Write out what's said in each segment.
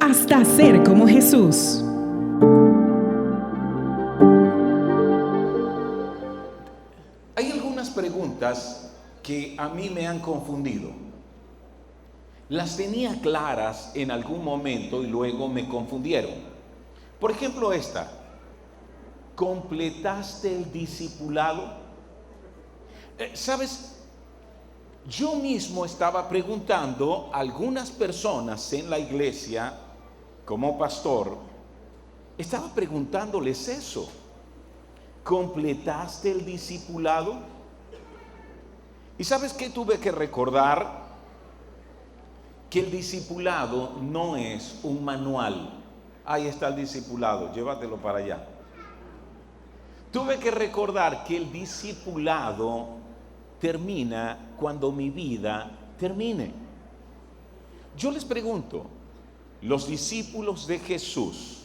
hasta ser como Jesús. Hay algunas preguntas que a mí me han confundido. Las tenía claras en algún momento y luego me confundieron. Por ejemplo, esta: ¿completaste el discipulado? ¿Sabes? Yo mismo estaba preguntando a algunas personas en la iglesia, como pastor, estaba preguntándoles eso. ¿Completaste el discipulado? ¿Y sabes qué tuve que recordar? Que el discipulado no es un manual. Ahí está el discipulado, llévatelo para allá. Tuve que recordar que el discipulado termina cuando mi vida termine. Yo les pregunto, los discípulos de Jesús,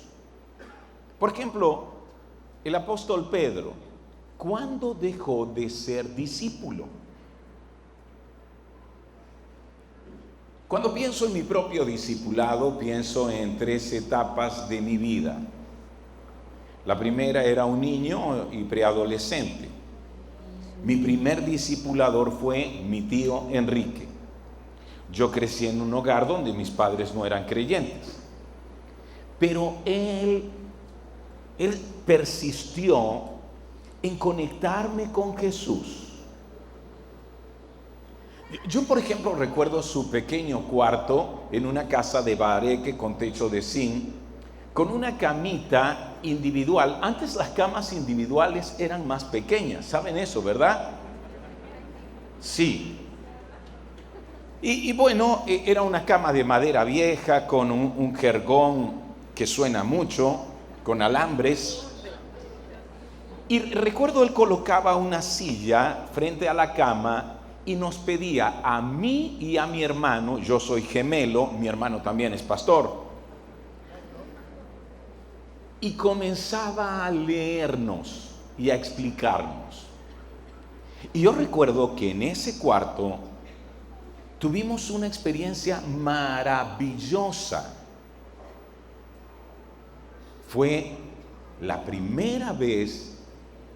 por ejemplo, el apóstol Pedro, ¿cuándo dejó de ser discípulo? Cuando pienso en mi propio discipulado, pienso en 3 etapas de mi vida. La primera era un niño y preadolescente. Mi primer discipulador fue mi tío Enrique. Yo crecí en un hogar donde mis padres no eran creyentes, pero él persistió en conectarme con Jesús. Yo, por ejemplo, recuerdo su pequeño cuarto en una casa de bareque con techo de zinc, con una camita individual. Antes las camas individuales eran más pequeñas, ¿saben eso, verdad? Sí. Y bueno, era una cama de madera vieja con un jergón que suena mucho, con alambres. Y recuerdo él colocaba una silla frente a la cama y nos pedía a mí y a mi hermano, yo soy gemelo, mi hermano también es pastor, y comenzaba a leernos y a explicarnos. Y yo recuerdo que en ese cuarto tuvimos una experiencia maravillosa. Fue la primera vez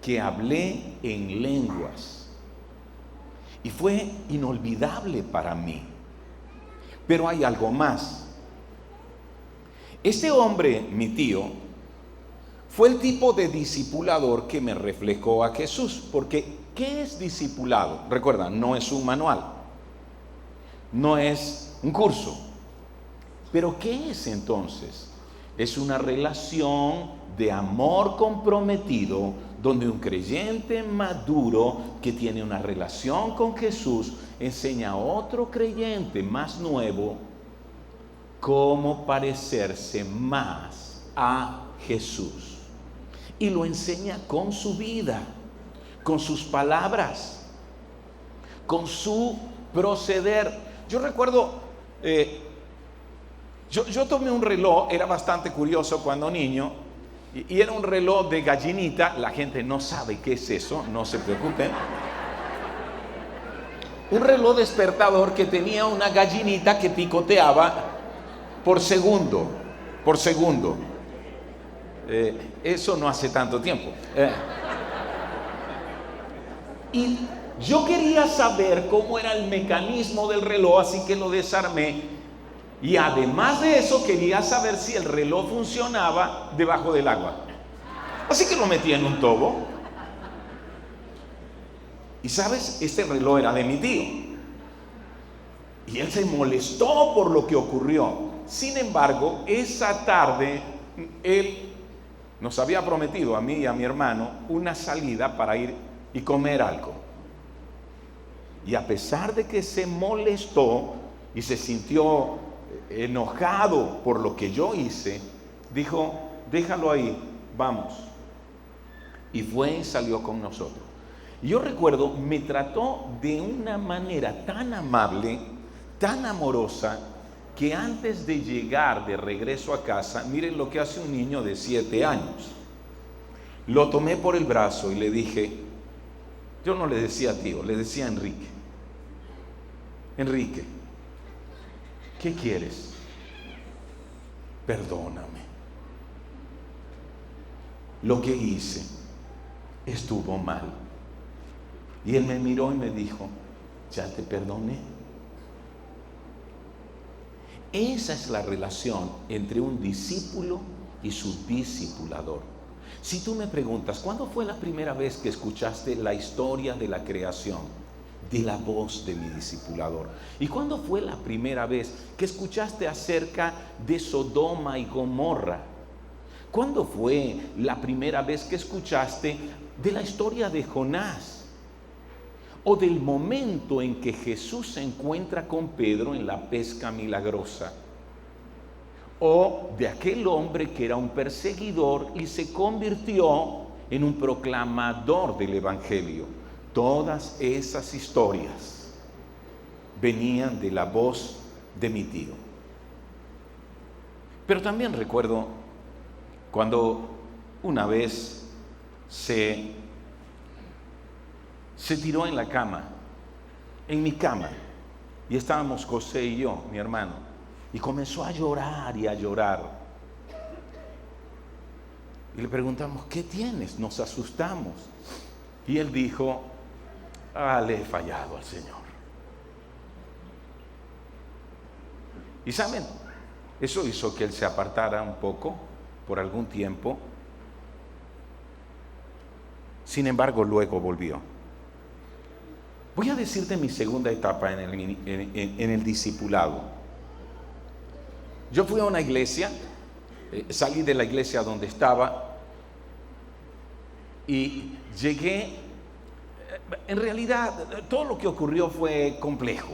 que hablé en lenguas y fue inolvidable para mí. Pero hay algo más. Este hombre, mi tío, fue el tipo de discipulador que me reflejó a Jesús. Porque, ¿qué es discipulado? Recuerda, no es un manual, no es un curso. Pero ¿qué es entonces? Es una relación de amor comprometido, donde un creyente maduro que tiene una relación con Jesús enseña a otro creyente más nuevo cómo parecerse más a Jesús. Y lo enseña con su vida, con sus palabras, con su proceder. Yo recuerdo, yo tomé un reloj, era bastante curioso cuando niño, y era un reloj de gallinita. La gente no sabe qué es eso, no se preocupen. Un reloj despertador que tenía una gallinita que picoteaba por segundo. Eso no hace tanto tiempo. Y yo quería saber cómo era el mecanismo del reloj, así que lo desarmé. Y además de eso, quería saber si el reloj funcionaba debajo del agua. Así que lo metí en un tobo. Y sabes, este reloj era de mi tío. Y él se molestó por lo que ocurrió. Sin embargo, esa tarde, él nos había prometido a mí y a mi hermano una salida para ir y comer algo. Y a pesar de que se molestó y se sintió enojado por lo que yo hice, dijo: déjalo ahí, vamos. Y fue y salió con nosotros. Y yo recuerdo, me trató de una manera tan amable, tan amorosa, que antes de llegar de regreso a casa, miren lo que hace un niño de 7 años. Lo tomé por el brazo y le dije, yo no le decía tío, le decía Enrique. Enrique, ¿qué quieres? perdóname. Lo que hice estuvo mal. Y él me miró y me dijo, ya te perdoné. Esa es la relación entre un discípulo y su discipulador. Si tú me preguntas, ¿cuándo fue la primera vez que escuchaste la historia de la creación? De la voz de mi discipulador. ¿Y cuándo fue la primera vez que escuchaste acerca de Sodoma y Gomorra? ¿Cuándo fue la primera vez que escuchaste de la historia de Jonás? O del momento en que Jesús se encuentra con Pedro en la pesca milagrosa. O de aquel hombre que era un perseguidor y se convirtió en un proclamador del Evangelio. Todas esas historias venían de la voz de mi tío. Pero también recuerdo cuando una vez se tiró en la cama, en mi cama, y estábamos José y yo, mi hermano, y comenzó a llorar y a llorar. Y le preguntamos, ¿qué tienes? Nos asustamos. Y él dijo, le he fallado al Señor. Y saben, eso hizo que él se apartara un poco por algún tiempo. Sin embargo, luego volvió. Voy a decirte mi segunda etapa en el discipulado. Yo fui a una iglesia, salí de la iglesia donde estaba y llegué. En realidad, todo lo que ocurrió fue complejo.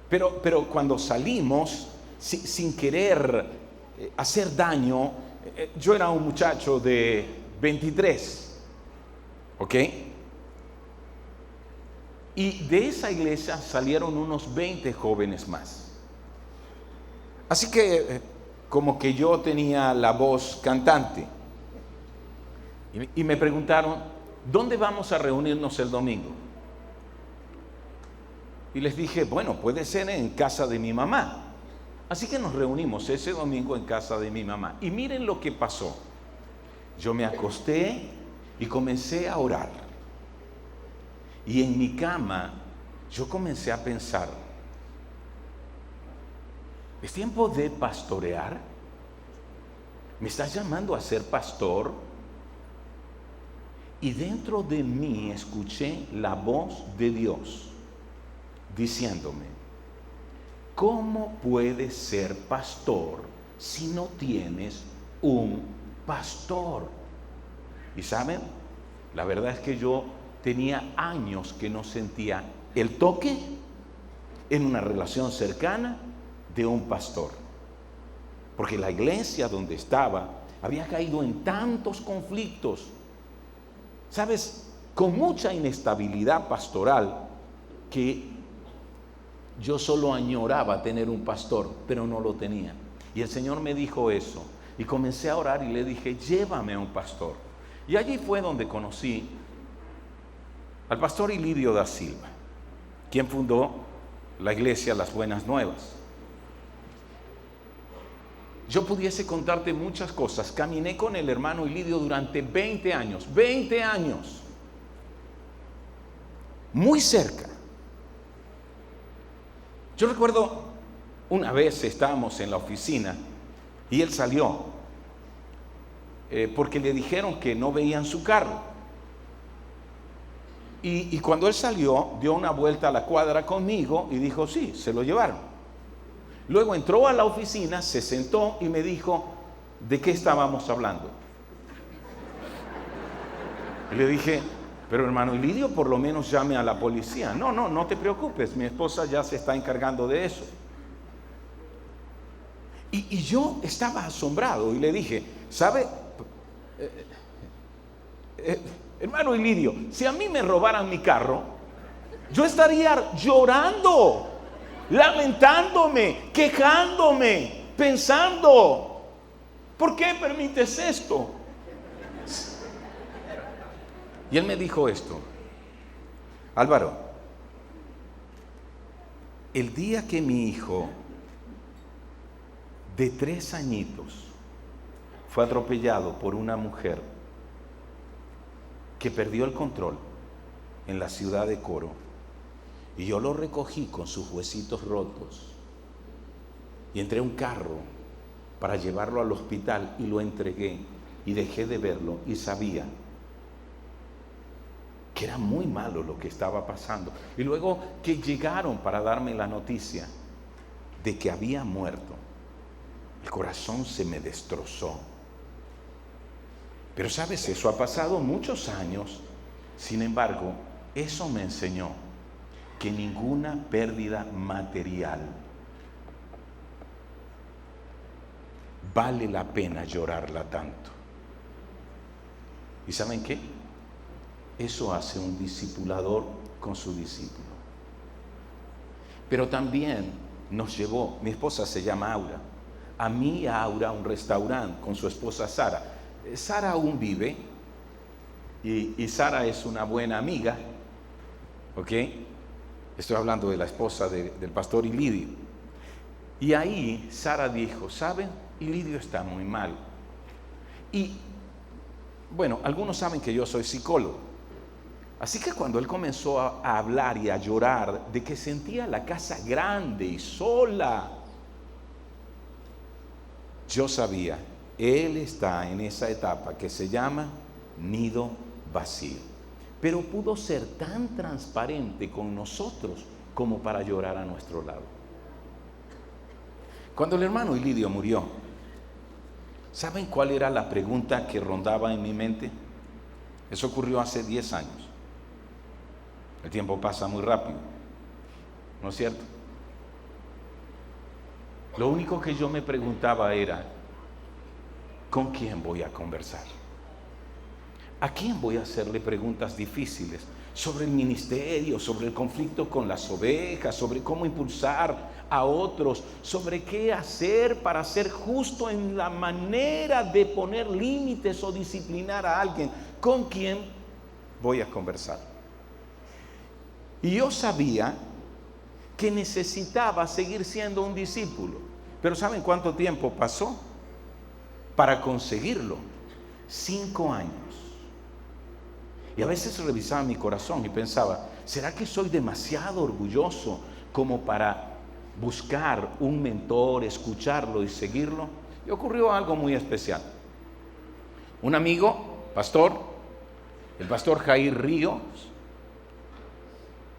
Pero cuando salimos, sin querer hacer daño, yo era un muchacho de 23, ¿ok? Y de esa iglesia salieron unos 20 jóvenes más. Así que como que yo tenía la voz cantante. Y me preguntaron, ¿dónde vamos a reunirnos el domingo? Y les dije, bueno, puede ser en casa de mi mamá. Así que nos reunimos ese domingo en casa de mi mamá. Y miren lo que pasó. Yo me acosté y comencé a orar. Y en mi cama yo comencé a pensar, ¿es tiempo de pastorear? ¿Me estás llamando a ser pastor? Y dentro de mí escuché la voz de Dios diciéndome, ¿cómo puedes ser pastor si no tienes un pastor? Y saben, la verdad es que yo tenía años que no sentía el toque en una relación cercana de un pastor. Porque la iglesia donde estaba había caído en tantos conflictos, ¿sabes? Con mucha inestabilidad pastoral, que yo solo añoraba tener un pastor, pero no lo tenía. Y el Señor me dijo eso. Y comencé a orar y le dije, llévame a un pastor. Y allí fue donde conocí al pastor Ilidio da Silva, quien fundó la iglesia Las Buenas Nuevas. Yo pudiese contarte muchas cosas. Caminé con el hermano Ilidio durante 20 años, muy cerca. Yo recuerdo una vez estábamos en la oficina y él salió porque le dijeron que no veían su carro. Y cuando él salió, dio una vuelta a la cuadra conmigo y dijo, sí, se lo llevaron. Luego entró a la oficina, se sentó y me dijo, ¿de qué estábamos hablando? Y le dije, pero hermano Ilidio, por lo menos llame a la policía. No te preocupes, mi esposa ya se está encargando de eso. Y yo estaba asombrado y le dije, ¿sabe? Hermano Ilidio, si a mí me robaran mi carro, yo estaría llorando, lamentándome, quejándome, pensando, ¿por qué permites esto? Y él me dijo esto, Álvaro, el día que mi hijo de 3 añitos, fue atropellado por una mujer que perdió el control en la ciudad de Coro. Y yo lo recogí con sus huesitos rotos y entré a un carro para llevarlo al hospital y lo entregué y dejé de verlo y sabía que era muy malo lo que estaba pasando. Y luego que llegaron para darme la noticia de que había muerto, el corazón se me destrozó. Pero sabes, eso ha pasado muchos años. Sin embargo, eso me enseñó que ninguna pérdida material vale la pena llorarla tanto. ¿Y saben qué? Eso hace un discipulador con su discípulo. Pero también nos llevó, mi esposa se llama Aura, a mí y a Aura a un restaurante con su esposa Sara. Sara aún vive y Sara es una buena amiga, ¿ok? Estoy hablando de la esposa del pastor Ilidio. Y ahí Sara dijo, ¿saben? Ilidio está muy mal. Y bueno, algunos saben que yo soy psicólogo. Así que cuando él comenzó a hablar y a llorar de que sentía la casa grande y sola, yo sabía, él está en esa etapa que se llama nido vacío. Pero pudo ser tan transparente con nosotros como para llorar a nuestro lado. Cuando el hermano Ilidio murió, ¿saben cuál era la pregunta que rondaba en mi mente? Eso ocurrió hace 10 años. El tiempo pasa muy rápido, ¿no es cierto? Lo único que yo me preguntaba era, ¿con quién voy a conversar? ¿A quién voy a hacerle preguntas difíciles sobre el ministerio, sobre el conflicto con las ovejas, sobre cómo impulsar a otros, sobre qué hacer para ser justo en la manera de poner límites o disciplinar a alguien? ¿Con quién voy a conversar? Y yo sabía que necesitaba seguir siendo un discípulo. Pero ¿saben cuánto tiempo pasó para conseguirlo? 5 años. Y a veces revisaba mi corazón y pensaba, ¿será que soy demasiado orgulloso como para buscar un mentor, escucharlo y seguirlo? Y ocurrió algo muy especial. Un amigo, pastor, el pastor Jair Ríos,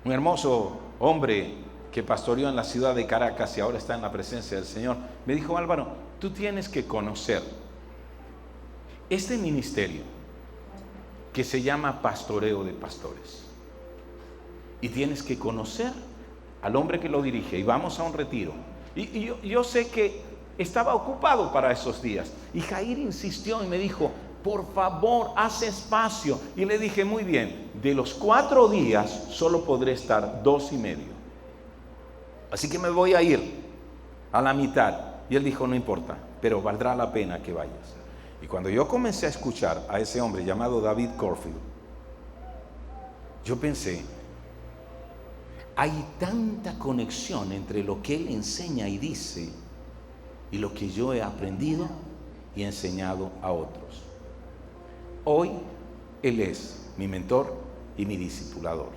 un hermoso hombre que pastoreó en la ciudad de Caracas y ahora está en la presencia del Señor, me dijo, Álvaro, tú tienes que conocer este ministerio que se llama Pastoreo de Pastores. Y tienes que conocer al hombre que lo dirige. Y vamos a un retiro. Y yo sé que estaba ocupado para esos días. Y Jair insistió y me dijo, por favor, haz espacio. Y le dije, muy bien, de los 4 días solo podré estar 2 y medio. Así que me voy a ir a la mitad. Y él dijo, no importa, pero valdrá la pena que vayas. Y cuando yo comencé a escuchar a ese hombre llamado David Corfield, yo pensé, hay tanta conexión entre lo que él enseña y dice y lo que yo he aprendido y enseñado a otros. Hoy él es mi mentor y mi discipulador.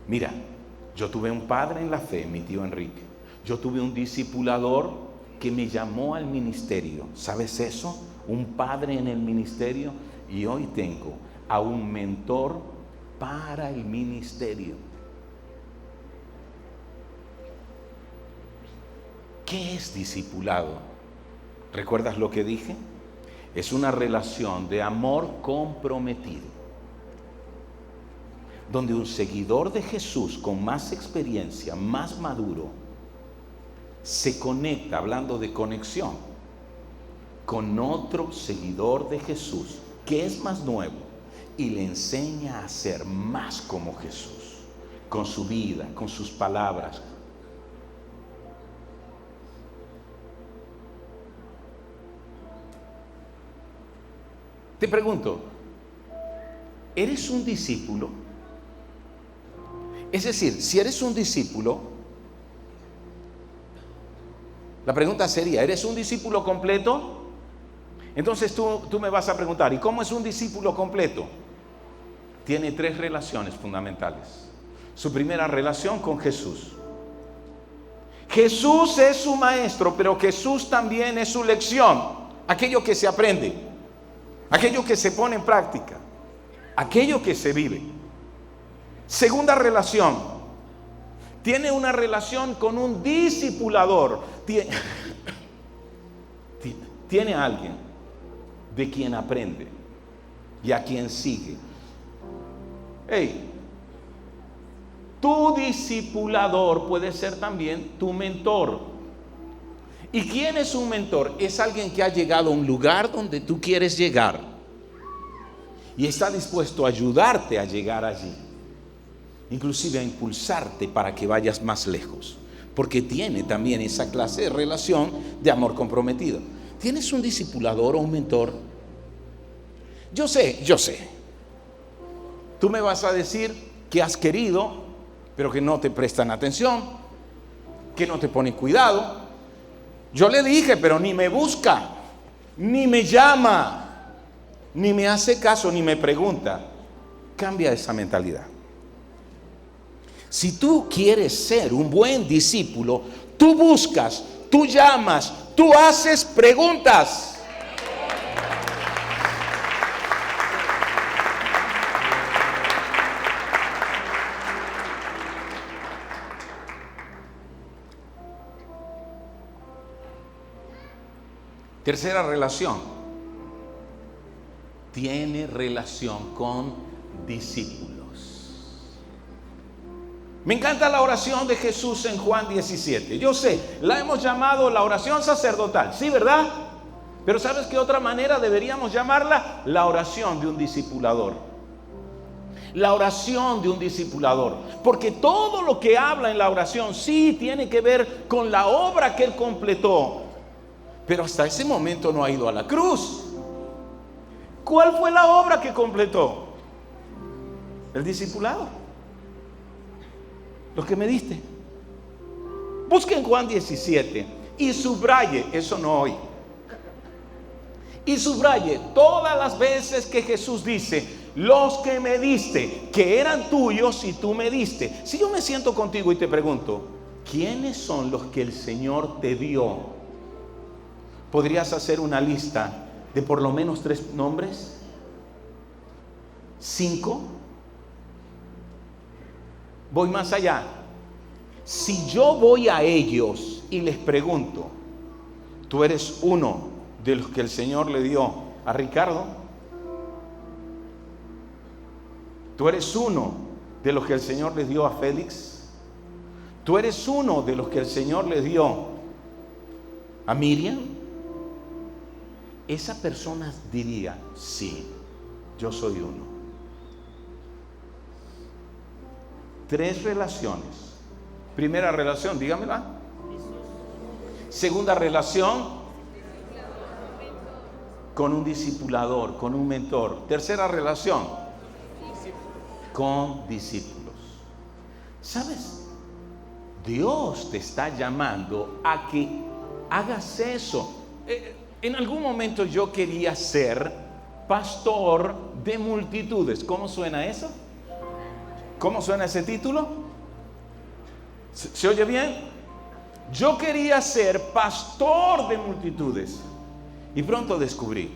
Mira, yo tuve un padre en la fe, mi tío Enrique. Yo tuve un discipulador que me llamó al ministerio. ¿Sabes eso? Un padre en el ministerio. Y hoy tengo a un mentor para el ministerio. ¿Qué es discipulado? ¿Recuerdas lo que dije? Es una relación de amor comprometido, donde un seguidor de Jesús con más experiencia, más maduro, se conecta, hablando de conexión, con otro seguidor de Jesús que es más nuevo y le enseña a ser más como Jesús, con su vida, con sus palabras. Te pregunto, ¿eres un discípulo? Es decir, si eres un discípulo, La pregunta sería, ¿eres un discípulo completo? Entonces tú me vas a preguntar, ¿y cómo es un discípulo completo? Tiene 3 relaciones fundamentales. Su primera relación con Jesús. Jesús es su maestro, pero Jesús también es su lección. Aquello que se aprende, aquello que se pone en práctica, aquello que se vive. Segunda relación, tiene una relación con un discipulador. Tiene a alguien de quien aprende y a quien sigue. Hey, tu discipulador puede ser también tu mentor. ¿Y quién es un mentor? Es alguien que ha llegado a un lugar donde tú quieres llegar y está dispuesto a ayudarte a llegar allí, inclusive a impulsarte para que vayas más lejos, porque tiene también esa clase de relación de amor comprometido. ¿Tienes un discipulador o un mentor? Yo sé. Tú me vas a decir que has querido, pero que no te prestan atención, que no te ponen cuidado. Yo le dije, pero ni me busca, ni me llama, ni me hace caso, ni me pregunta. Cambia esa mentalidad. Si tú quieres ser un buen discípulo, tú buscas, tú llamas, tú haces preguntas. Tercera relación, tiene relación con discípulos. Me encanta la oración de Jesús en Juan 17. Yo sé, la hemos llamado la oración sacerdotal, ¿sí, verdad? Pero ¿sabes qué otra manera deberíamos llamarla? La oración de un discipulador. La oración de un discipulador. Porque todo lo que habla en la oración sí tiene que ver con la obra que él completó. Pero hasta ese momento no ha ido a la cruz. ¿Cuál fue la obra que completó? El discipulado. Lo que me diste. Busquen Juan 17 y subraye, eso no hoy. Y subraye todas las veces que Jesús dice, los que me diste, que eran tuyos y tú me diste. Si yo me siento contigo y te pregunto, ¿quiénes son los que el Señor te dio? ¿Podrías hacer una lista de por lo menos 3 nombres? 5. Voy más allá. Si yo voy a ellos y les pregunto, ¿tú eres uno de los que el Señor le dio a Ricardo? ¿Tú eres uno de los que el Señor le dio a Félix? ¿Tú eres uno de los que el Señor le dio a Miriam? Esa persona diría, sí, yo soy uno. 3 relaciones. Primera relación, dígamela. Segunda relación, con un discipulador, con un mentor. Tercera relación, con discípulos. ¿Sabes? Dios te está llamando a que hagas eso. En algún momento yo quería ser pastor de multitudes. ¿Cómo suena eso? ¿Cómo suena ese título? ¿Se oye bien? Yo quería ser pastor de multitudes. Y pronto descubrí,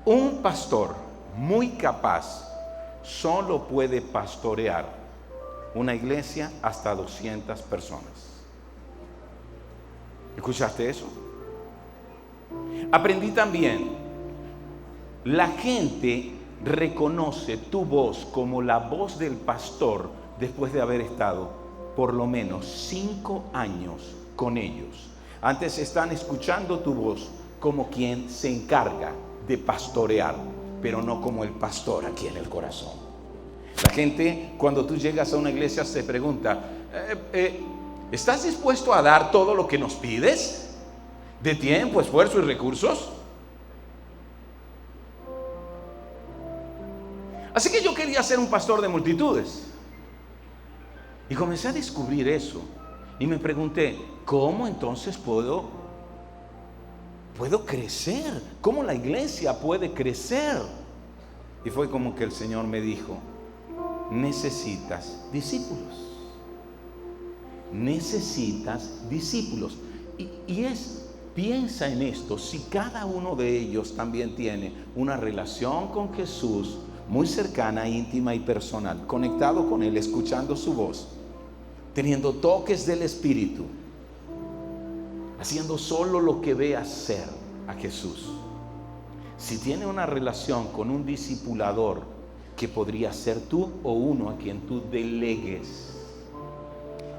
un pastor muy capaz solo puede pastorear una iglesia hasta 200 personas. ¿Escuchaste eso? Aprendí también, la gente reconoce tu voz como la voz del pastor después de haber estado por lo menos 5 años con ellos. Antes están escuchando tu voz como quien se encarga de pastorear, pero no como el pastor aquí en el corazón. La gente, cuando tú llegas a una iglesia, se pregunta, ¿estás dispuesto a dar todo lo que nos pides? ¿De tiempo, esfuerzo y recursos? Así que yo quería ser un pastor de multitudes. Y comencé a descubrir eso. Y me pregunté, ¿cómo entonces puedo crecer? ¿Cómo la iglesia puede crecer? Y fue como que el Señor me dijo, necesitas discípulos. Necesitas discípulos. Piensa en esto, si cada uno de ellos también tiene una relación con Jesús muy cercana, íntima y personal, conectado con Él, escuchando su voz, teniendo toques del Espíritu, haciendo solo lo que ve hacer a Jesús. Si tiene una relación con un discipulador, que podría ser tú o uno a quien tú delegues,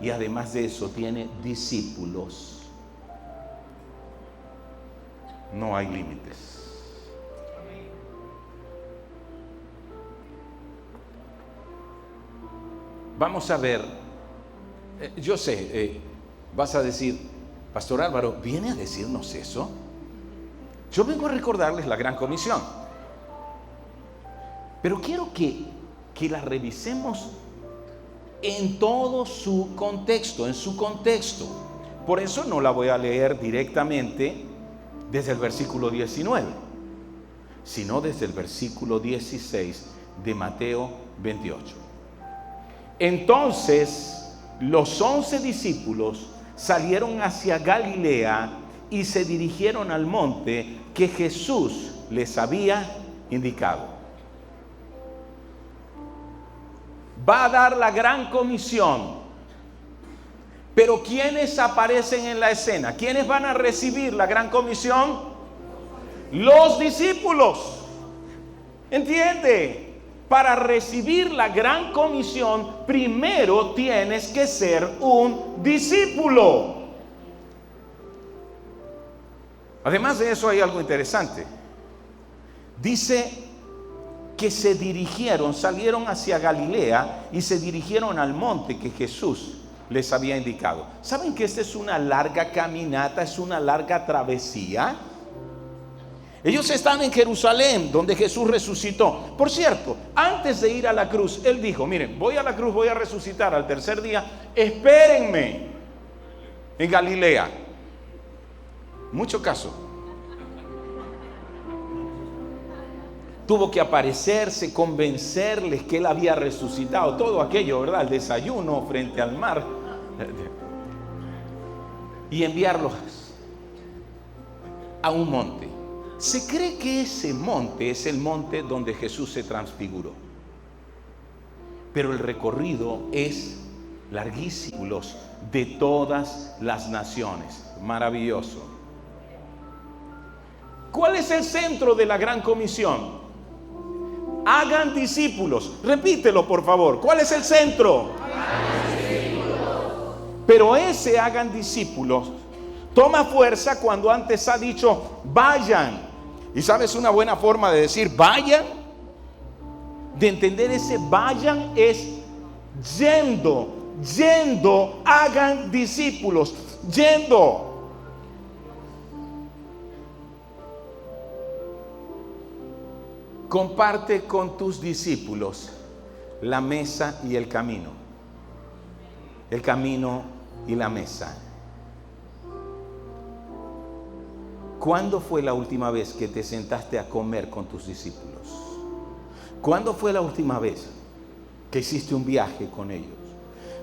y además de eso tiene discípulos, no hay límites. Vamos a ver, yo sé, vas a decir, Pastor Álvaro, ¿viene a decirnos eso? Yo vengo a recordarles la Gran Comisión, pero quiero que la revisemos en todo su contexto, en su contexto. Por eso no la voy a leer directamente desde el versículo 19, sino desde el versículo 16 de Mateo 28. Entonces los 11 discípulos salieron hacia Galilea y se dirigieron al monte que Jesús les había indicado. Va a dar la gran comisión, pero ¿quiénes aparecen en la escena? ¿Quiénes van a recibir la gran comisión? Los discípulos. ¿Entiende? Para recibir la gran comisión, primero tienes que ser un discípulo. Además de eso hay algo interesante. Dice que se dirigieron, salieron hacia Galilea y se dirigieron al monte que Jesús les había indicado. ¿Saben que esta es una larga caminata, es una larga travesía? Ellos están en Jerusalén, donde Jesús resucitó. Por cierto, antes de ir a la cruz, Él dijo, miren, voy a la cruz, voy a resucitar al tercer día, espérenme en Galilea. Mucho caso. Tuvo que aparecerse, convencerles que Él había resucitado, todo aquello, ¿verdad? El desayuno frente al mar, y enviarlos a un monte. Se cree que ese monte es el monte donde Jesús se transfiguró, pero el recorrido es larguísimo, de todas las naciones. Maravilloso. ¿Cuál es el centro de la gran comisión? Hagan discípulos. Repítelo, por favor. ¿Cuál es el centro? Pero ese hagan discípulos toma fuerza cuando antes ha dicho vayan. ¿Y sabes una buena forma de decir vayan? De entender ese vayan es yendo, hagan discípulos, yendo. Comparte con tus discípulos la mesa y el camino. El camino y la mesa. ¿Cuándo fue la última vez que te sentaste a comer con tus discípulos? ¿Cuándo fue la última vez que hiciste un viaje con ellos?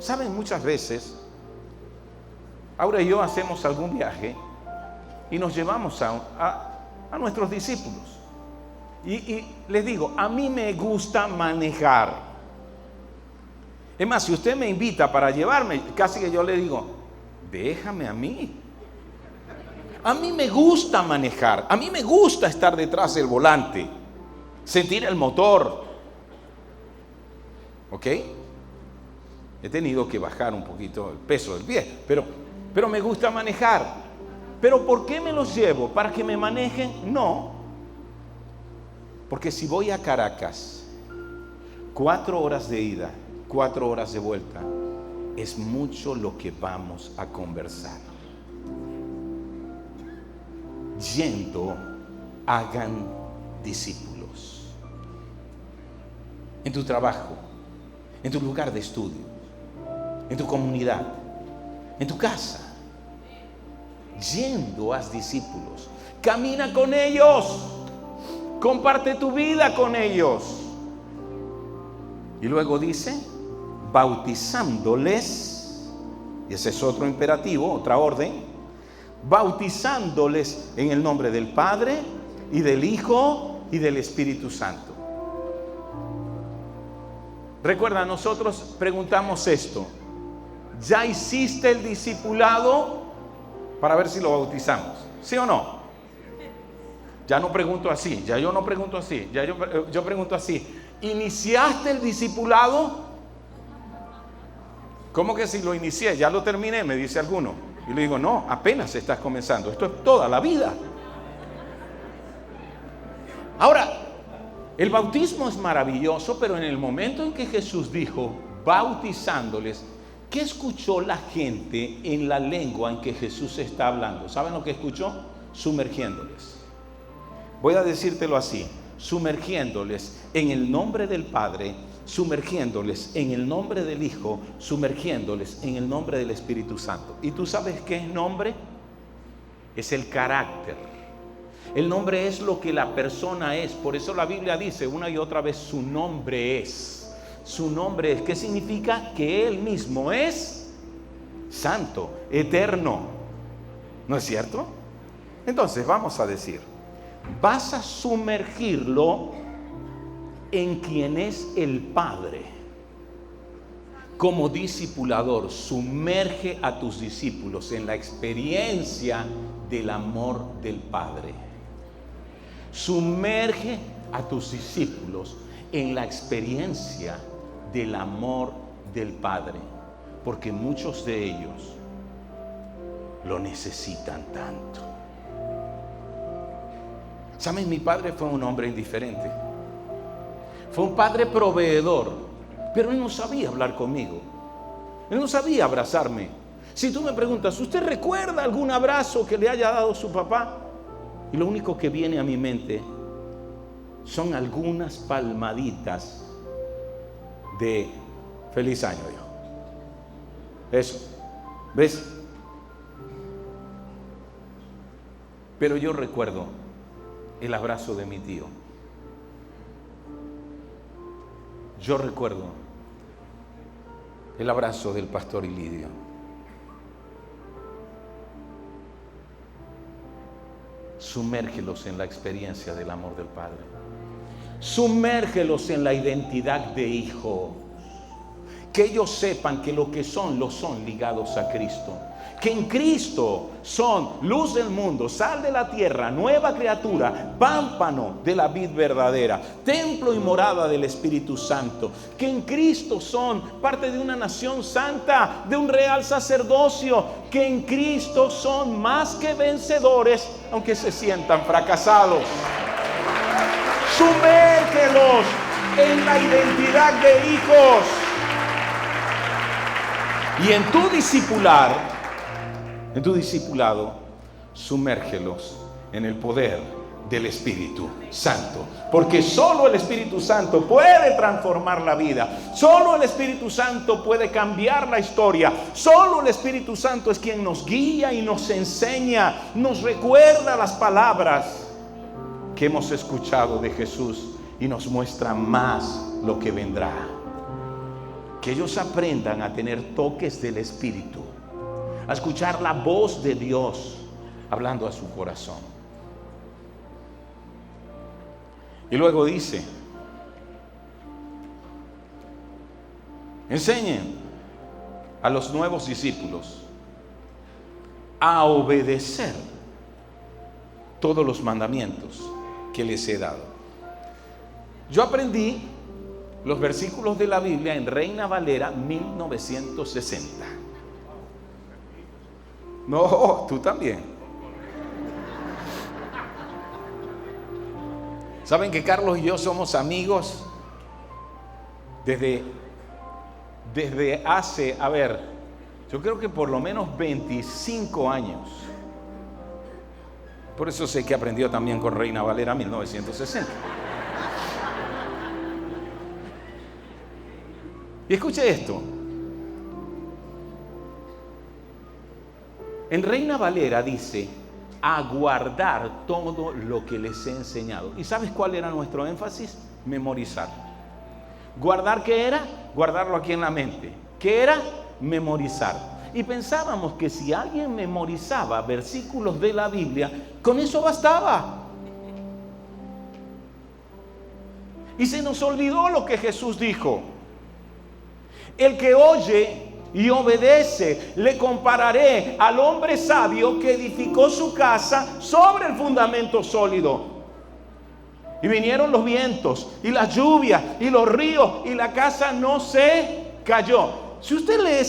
Saben, muchas veces, Aura y yo hacemos algún viaje y nos llevamos a nuestros discípulos. Y les digo, a mí me gusta manejar. Es más, si usted me invita para llevarme, casi que yo le digo, déjame a mí. A mí me gusta manejar, a mí me gusta estar detrás del volante, sentir el motor. ¿Ok? He tenido que bajar un poquito el peso del pie, pero me gusta manejar. ¿Pero por qué me los llevo? ¿Para que me manejen? No. Porque si voy a Caracas, 4 horas de ida, 4 horas de vuelta, es mucho lo que vamos a conversar. Yendo, hagan discípulos. En tu trabajo, en tu lugar de estudio, en tu comunidad, en tu casa, Yendo haz discípulos. Camina con ellos. Comparte tu vida con ellos. Y luego dice, bautizándoles, y ese es otro imperativo, otra orden, bautizándoles en el nombre del Padre y del Hijo y del Espíritu Santo. Recuerda, nosotros preguntamos esto: ¿ya hiciste el discipulado? Para ver si lo bautizamos, ¿sí o no? Ya no pregunto así, ya yo no pregunto así, ya yo pregunto así: ¿iniciaste el discipulado? ¿Cómo que si lo inicié? Ya lo terminé, me dice alguno. Y le digo, no, apenas estás comenzando. Esto es toda la vida. Ahora, el bautismo es maravilloso, pero en el momento en que Jesús dijo, bautizándoles, ¿qué escuchó la gente en la lengua en que Jesús está hablando? ¿Saben lo que escuchó? Sumergiéndoles. Voy a decírtelo así: sumergiéndoles en el nombre del Padre, sumergiéndoles en el nombre del Hijo, sumergiéndoles en el nombre del Espíritu Santo. ¿Y tú sabes qué es nombre? Es el carácter. El nombre es lo que la persona es. Por eso la Biblia dice una y otra vez, su nombre es. Su nombre es. ¿Qué significa? Que Él mismo es santo, eterno. ¿No es cierto? Entonces vamos a decir, vas a sumergirlo en quien es el Padre. Como discipulador, sumerge a tus discípulos en la experiencia del amor del Padre. Sumerge a tus discípulos en la experiencia del amor del Padre, porque muchos de ellos lo necesitan tanto. ¿Saben? Mi padre fue un hombre indiferente. Fue un padre proveedor, pero él no sabía hablar conmigo. Él no sabía abrazarme. Si tú me preguntas, ¿usted recuerda algún abrazo que le haya dado su papá? Y lo único que viene a mi mente son algunas palmaditas de feliz año, hijo. Eso, ¿ves? Pero yo recuerdo el abrazo de mi tío. Yo recuerdo el abrazo del pastor Ilidio. Sumérgelos en la experiencia del amor del Padre. Sumérgelos en la identidad de hijo. Que ellos sepan que lo que son, lo son ligados a Cristo. Que en Cristo son luz del mundo, sal de la tierra, nueva criatura, pámpano de la vid verdadera, templo y morada del Espíritu Santo. Que en Cristo son parte de una nación santa, de un real sacerdocio. Que en Cristo son más que vencedores, aunque se sientan fracasados. Sumérgelos en la identidad de hijos. Y en tu discipulado, sumérgelos en el poder del Espíritu Santo. Porque solo el Espíritu Santo puede transformar la vida. Solo el Espíritu Santo puede cambiar la historia. Solo el Espíritu Santo es quien nos guía y nos enseña, nos recuerda las palabras que hemos escuchado de Jesús y nos muestra más lo que vendrá. Que ellos aprendan a tener toques del Espíritu, a escuchar la voz de Dios hablando a su corazón. Y luego dice, enseñen a los nuevos discípulos a obedecer todos los mandamientos que les he dado. Yo aprendí los versículos de la Biblia en Reina Valera 1960. No, tú también. ¿Saben que Carlos y yo somos amigos desde hace, yo creo que por lo menos 25 años? Por eso sé que aprendió también con Reina Valera 1960. Y escuche esto. En Reina Valera dice, a guardar todo lo que les he enseñado. ¿Y sabes cuál era nuestro énfasis? Memorizar. ¿Guardar qué era? Guardarlo aquí en la mente. ¿Qué era? Memorizar. Y pensábamos que si alguien memorizaba versículos de la Biblia, con eso bastaba. Y se nos olvidó lo que Jesús dijo. El que oye y obedece, le compararé al hombre sabio que edificó su casa sobre el fundamento sólido. Y vinieron los vientos y las lluvias y los ríos y la casa no se cayó. Si usted lee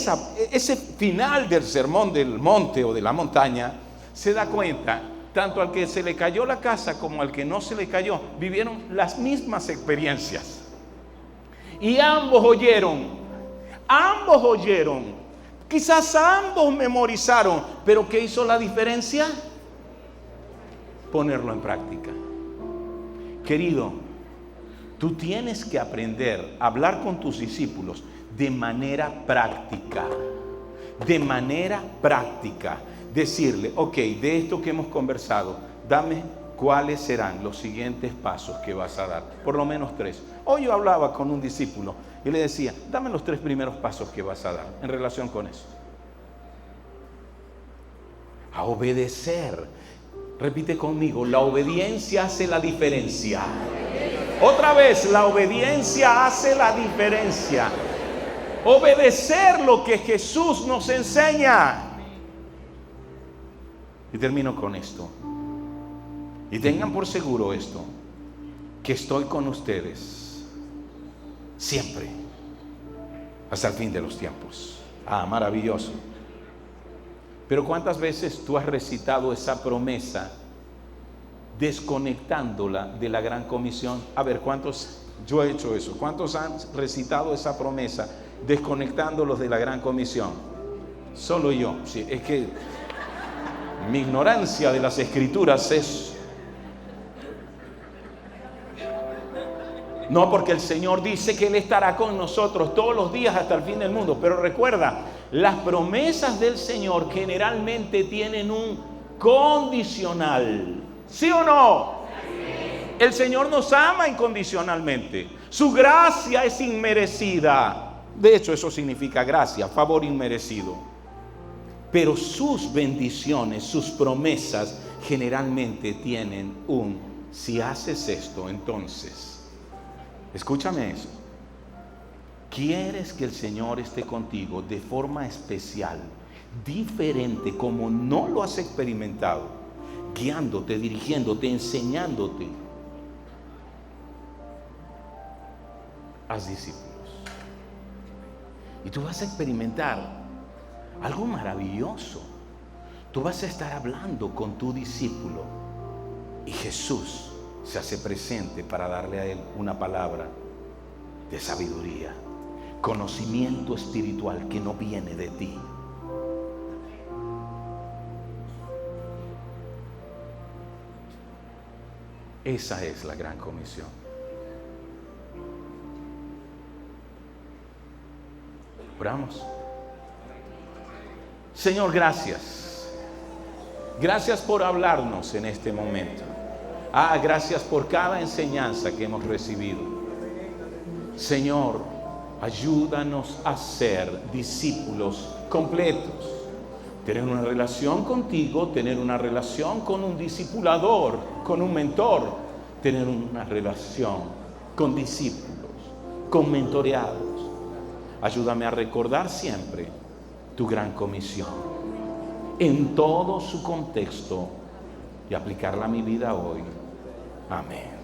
ese final del sermón del monte o de la montaña, se da cuenta, tanto al que se le cayó la casa como al que no se le cayó, vivieron las mismas experiencias. Y ambos oyeron, quizás ambos memorizaron, pero ¿qué hizo la diferencia? Ponerlo en práctica. Querido, tú tienes que aprender a hablar con tus discípulos de manera práctica. De manera práctica. Decirle, ok, de esto que hemos conversado, dame cuáles serán los siguientes pasos que vas a dar. Por lo menos 3. Hoy yo hablaba con un discípulo y le decía, dame los 3 primeros pasos que vas a dar en relación con eso. A obedecer. Repite conmigo, la obediencia hace la diferencia. Otra vez, la obediencia hace la diferencia. Obedecer lo que Jesús nos enseña. Y termino con esto. Y tengan por seguro esto, que estoy con ustedes siempre, hasta el fin de los tiempos. Maravilloso. Pero ¿cuántas veces tú has recitado esa promesa desconectándola de la gran comisión? A ver, ¿cuántos? Yo he hecho eso. ¿Cuántos han recitado esa promesa desconectándolos de la gran comisión? Solo yo. Sí, es que mi ignorancia de las escrituras es... No, porque el Señor dice que Él estará con nosotros todos los días hasta el fin del mundo. Pero recuerda, las promesas del Señor generalmente tienen un condicional. ¿Sí o no? El Señor nos ama incondicionalmente. Su gracia es inmerecida. De hecho, eso significa gracia, favor inmerecido. Pero sus bendiciones, sus promesas, generalmente tienen un, si haces esto, entonces... Escúchame eso. ¿Quieres que el Señor esté contigo de forma especial, diferente, como no lo has experimentado, guiándote, dirigiéndote, enseñándote? Haz discípulos. Y tú vas a experimentar algo maravilloso. Tú vas a estar hablando con tu discípulo y Jesús se hace presente para darle a él una palabra de sabiduría, conocimiento espiritual que no viene de ti. Esa es la gran comisión. Oramos. Señor, gracias. Gracias por hablarnos en este momento. Gracias por cada enseñanza que hemos recibido. Señor, ayúdanos a ser discípulos completos. Tener una relación contigo, tener una relación con un discipulador, con un mentor. Tener una relación con discípulos, con mentoreados. Ayúdame a recordar siempre tu gran comisión en todo su contexto y aplicarla a mi vida hoy. Amén.